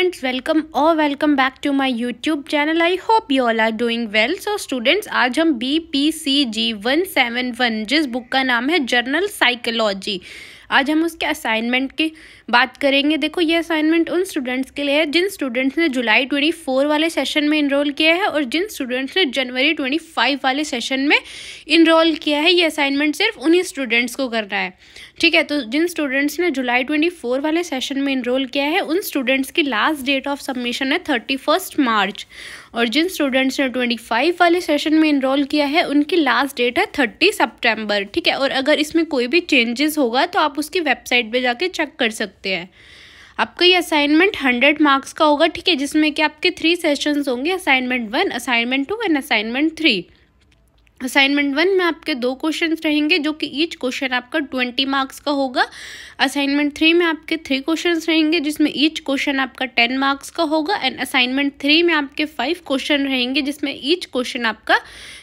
students, welcome back to my YouTube channel. I hope you all are doing well. So students, आज हम BPCG 171 जिस book का नाम है जर्नल साइकोलॉजी, आज हम उसके असाइनमेंट की बात करेंगे। देखो, ये असाइनमेंट उन स्टूडेंट्स के लिए है जिन स्टूडेंट्स ने जुलाई 24 वाले सेशन में इनरोल किया है और जिन स्टूडेंट्स ने जनवरी 25 वाले सेशन में इनरोल किया है। ये असाइनमेंट सिर्फ उन्हीं स्टूडेंट्स को करना है, ठीक है। तो जिन स्टूडेंट्स ने जुलाई 24 वाले सेशन में इनरोल किया है उन स्टूडेंट्स की लास्ट डेट ऑफ सबमिशन है 31 मार्च, और जिन स्टूडेंट्स ने 25 वाले सेशन में इनरोल किया है उनकी लास्ट डेट है 30 सितंबर, ठीक है। और अगर इसमें कोई भी चेंजेस होगा तो आप उसकी वेबसाइट पे जाके चेक कर सकते हैं। आपका ये असाइनमेंट 100 मार्क्स का होगा, ठीक है, जिसमें कि आपके 3 सेशंस होंगे, assignment 1, assignment 2 and assignment 3। Assignment 1 में आपके 2 क्वेश्चंस रहेंगे जो कि ईच क्वेश्चन आपका 20 मार्क्स का होगा। असाइनमेंट 3 में आपके 3 क्वेश्चंस रहेंगे जिसमें ईच क्वेश्चन आपका 10 मार्क्स का होगा। एंड असाइनमेंट 3 में आपके 5 क्वेश्चन रहेंगे जिसमें ईच क्वेश्चन आपका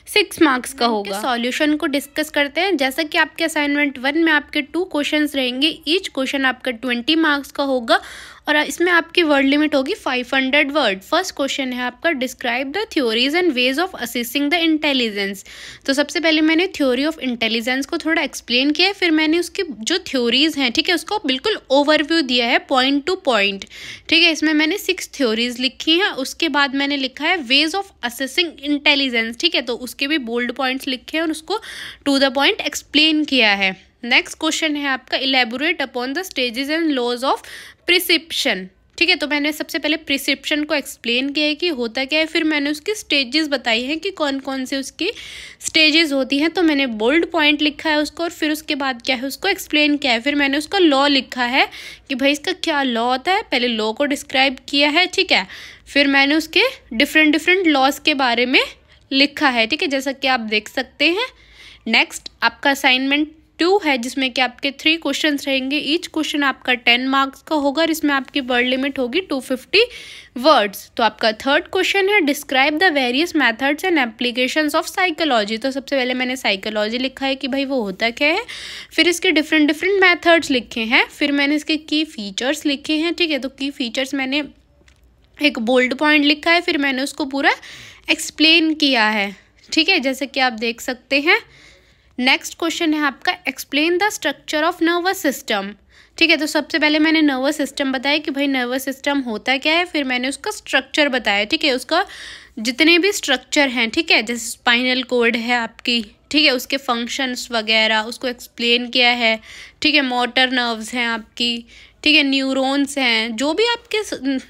6 मार्क्स का होगा। सॉल्यूशन को डिस्कस करते हैं। जैसा कि आपके असाइनमेंट 1 में आपके 2 क्वेश्चंस रहेंगे, ईच क्वेश्चन आपका 20 मार्क्स का होगा और इसमें आपकी वर्ड लिमिट होगी 500 वर्ड। फर्स्ट क्वेश्चन है आपका, describe the theories and ways of assessing the intelligence. तो सबसे पहले मैंने थ्योरी ऑफ इंटेलिजेंस को थोड़ा एक्सप्लेन किया है, फिर मैंने उसकी जो थ्योरीज हैं, ठीक है, उसको बिल्कुल ओवरव्यू दिया है पॉइंट टू पॉइंट, ठीक है। इसमें मैंने 6 थ्योरीज लिखी हैं। उसके बाद मैंने लिखा है वेज ऑफ असेसिंग इंटेलिजेंस, ठीक है, तो उसके भी बोल्ड पॉइंट्स लिखे हैं और उसको टू द पॉइंट एक्सप्लेन किया है। नेक्स्ट क्वेश्चन है आपका, elaborate upon the stages and laws of perception, ठीक है। तो मैंने सबसे पहले प्रिसिप्शन को एक्सप्लेन किया है कि होता क्या है, फिर मैंने उसकी स्टेजेस बताई हैं कि कौन कौन से उसकी स्टेजेस होती हैं। तो मैंने बोल्ड पॉइंट लिखा है उसको और फिर उसके बाद क्या है उसको एक्सप्लेन किया है। फिर मैंने उसका लॉ लिखा है कि भाई इसका क्या लॉ होता है, पहले लॉ को डिस्क्राइब किया है, ठीक है। फिर मैंने उसके डिफरेंट लॉज के बारे में लिखा है, ठीक है, जैसा कि आप देख सकते हैं। नेक्स्ट आपका असाइनमेंट 2 है जिसमें कि आपके 3 क्वेश्चंस रहेंगे, ईच क्वेश्चन आपका 10 मार्क्स का होगा और इसमें आपकी वर्ड लिमिट होगी 250 वर्ड्स। तो आपका थर्ड क्वेश्चन है, describe the various methods and applications of psychology. तो सबसे पहले मैंने साइकोलॉजी लिखा है कि भाई वो होता क्या है, फिर इसके डिफरेंट मेथड्स लिखे हैं, फिर मैंने इसके की फीचर्स लिखे हैं, ठीक है। तो की फीचर्स मैंने एक बोल्ड पॉइंट लिखा है, फिर मैंने उसको पूरा एक्सप्लेन किया है, ठीक है, जैसे कि आप देख सकते हैं। नेक्स्ट क्वेश्चन है आपका, explain the structure of nervous system, ठीक है। तो सबसे पहले मैंने नर्वस सिस्टम बताया कि भाई नर्वस सिस्टम होता क्या है, फिर मैंने उसका स्ट्रक्चर बताया, ठीक है, उसका जितने भी स्ट्रक्चर हैं, ठीक है, जैसे स्पाइनल कोड है आपकी, ठीक है, उसके फंक्शंस वगैरह उसको एक्सप्लेन किया है, ठीक है। मोटर नर्व्स हैं आपकी, ठीक है, न्यूरॉन्स हैं, जो भी आपके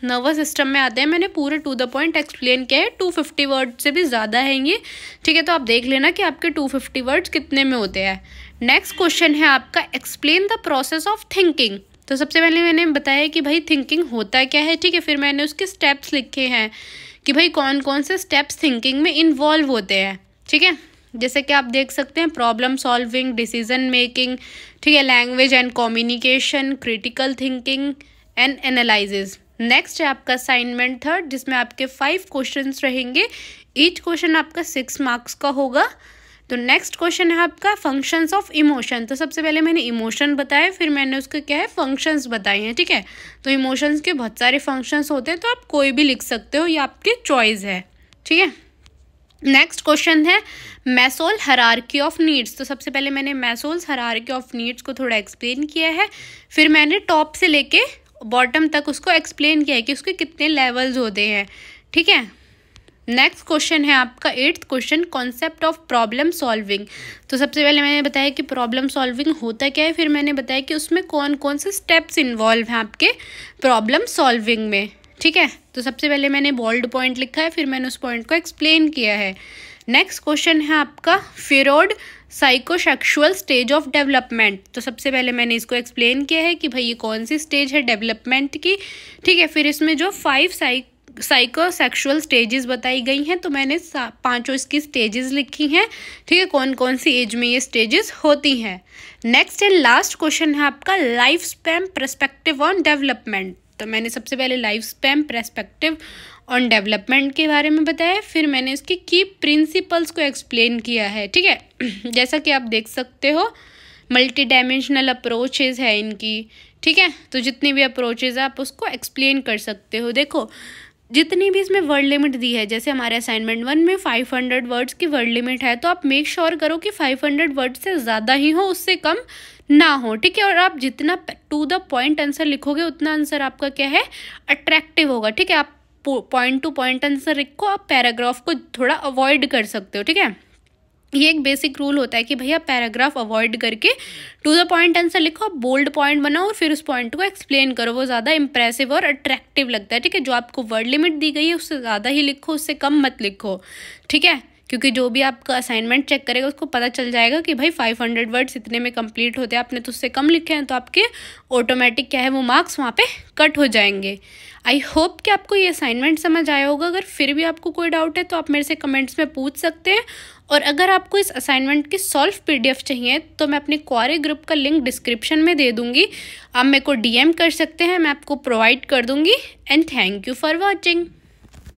नर्वस सिस्टम में आते हैं मैंने पूरे टू द पॉइंट एक्सप्लेन किया है। 250 वर्ड से भी ज़्यादा है ये, ठीक है। तो आप देख लेना कि आपके 250 वर्ड्स कितने में होते हैं। नेक्स्ट क्वेश्चन है आपका, explain the process of thinking. तो सबसे पहले मैंने बताया कि भाई थिंकिंग होता क्या है, ठीक है, फिर मैंने उसके स्टेप्स लिखे हैं कि भाई कौन कौन से स्टेप्स थिंकिंग में इन्वॉल्व होते हैं, ठीक है, जैसे कि आप देख सकते हैं, प्रॉब्लम सॉल्विंग, डिसीजन मेकिंग, ठीक है, language and communication, critical thinking and analysis. Next है आपका असाइनमेंट 3 जिसमें आपके 5 क्वेश्चंस रहेंगे, ईच क्वेश्चन आपका 6 मार्क्स का होगा। तो नेक्स्ट क्वेश्चन है आपका, फंक्शंस ऑफ इमोशन। तो सबसे पहले मैंने इमोशन बताया, फिर मैंने उसके क्या है फंक्शंस बताए हैं, ठीक है। तो इमोशंस के बहुत सारे फंक्शंस होते हैं, तो आप कोई भी लिख सकते हो, ये आपकी चॉइस है, ठीक है। नेक्स्ट क्वेश्चन है, मैसोल हायरार्की ऑफ नीड्स। तो सबसे पहले मैंने मैसोल्स हायरार्की ऑफ नीड्स को थोड़ा एक्सप्लेन किया है, फिर मैंने टॉप से लेके बॉटम तक उसको एक्सप्लेन किया है कि उसके कितने लेवल्स होते हैं, ठीक है। नेक्स्ट क्वेश्चन है आपका 8th question, concept of problem solving. तो सबसे पहले मैंने बताया कि प्रॉब्लम सॉल्विंग होता क्या है, फिर मैंने बताया कि उसमें कौन कौन से स्टेप्स इन्वॉल्व हैं आपके प्रॉब्लम सॉल्विंग में, ठीक है। तो सबसे पहले मैंने बोल्ड पॉइंट लिखा है, फिर मैंने उस पॉइंट को एक्सप्लेन किया है। नेक्स्ट क्वेश्चन है आपका, Freud psychosexual stage of development. तो सबसे पहले मैंने इसको एक्सप्लेन किया है कि भाई ये कौन सी स्टेज है डेवलपमेंट की, ठीक है। फिर इसमें जो 5 साइकोसेक्सुअल स्टेजेस बताई गई हैं, तो मैंने 5 इसकी स्टेजेस लिखी हैं, ठीक है, कौन कौन सी एज में ये स्टेजेस होती हैं। नेक्स्ट एंड लास्ट क्वेश्चन है आपका, life span perspective on development. तो मैंने सबसे पहले life span perspective on development के बारे में बताया, फिर मैंने इसकी की प्रिंसिपल्स को एक्सप्लेन किया है, ठीक है। जैसा कि आप देख सकते हो, मल्टी डायमेंशनल अप्रोचेज है इनकी, ठीक है। तो जितनी भी अप्रोचेज है आप उसको एक्सप्लेन कर सकते हो। देखो जितनी भी इसमें वर्ड लिमिट दी है, जैसे हमारे असाइनमेंट 1 में 500 वर्ड्स की वर्ड लिमिट है, तो आप मेक श्योर करो कि 500 वर्ड से ज़्यादा ही हो, उससे कम ना हो, ठीक है। और आप जितना टू द पॉइंट आंसर लिखोगे उतना आंसर आपका क्या है, अट्रैक्टिव होगा, ठीक है। आप पॉइंट टू पॉइंट आंसर लिखो, आप पैराग्राफ को थोड़ा अवॉइड कर सकते हो, ठीक है। ये एक बेसिक रूल होता है कि भैया पैराग्राफ अवॉइड करके टू द पॉइंट आंसर लिखो, आप बोल्ड पॉइंट बनाओ और फिर उस पॉइंट को एक्सप्लेन करो, वो ज़्यादा इंप्रेसिव और अट्रैक्टिव लगता है, ठीक है। जो आपको वर्ड लिमिट दी गई है उससे ज़्यादा ही लिखो, उससे कम मत लिखो, ठीक है। क्योंकि जो भी आपका असाइनमेंट चेक करेगा उसको पता चल जाएगा कि भाई 500 वर्ड्स इतने में कंप्लीट होते हैं, आपने तो उससे कम लिखे हैं, तो आपके ऑटोमेटिक क्या है वो मार्क्स वहाँ पे कट हो जाएंगे। आई होप कि आपको ये असाइनमेंट समझ आया होगा। अगर फिर भी आपको कोई डाउट है तो आप मेरे से कमेंट्स में पूछ सकते हैं। और अगर आपको इस असाइनमेंट की सॉल्व PDF चाहिए तो मैं अपने क्वारे ग्रुप का लिंक डिस्क्रिप्शन में दे दूँगी, आप मेरे को DM कर सकते हैं, मैं आपको प्रोवाइड कर दूँगी। And thank you for watching.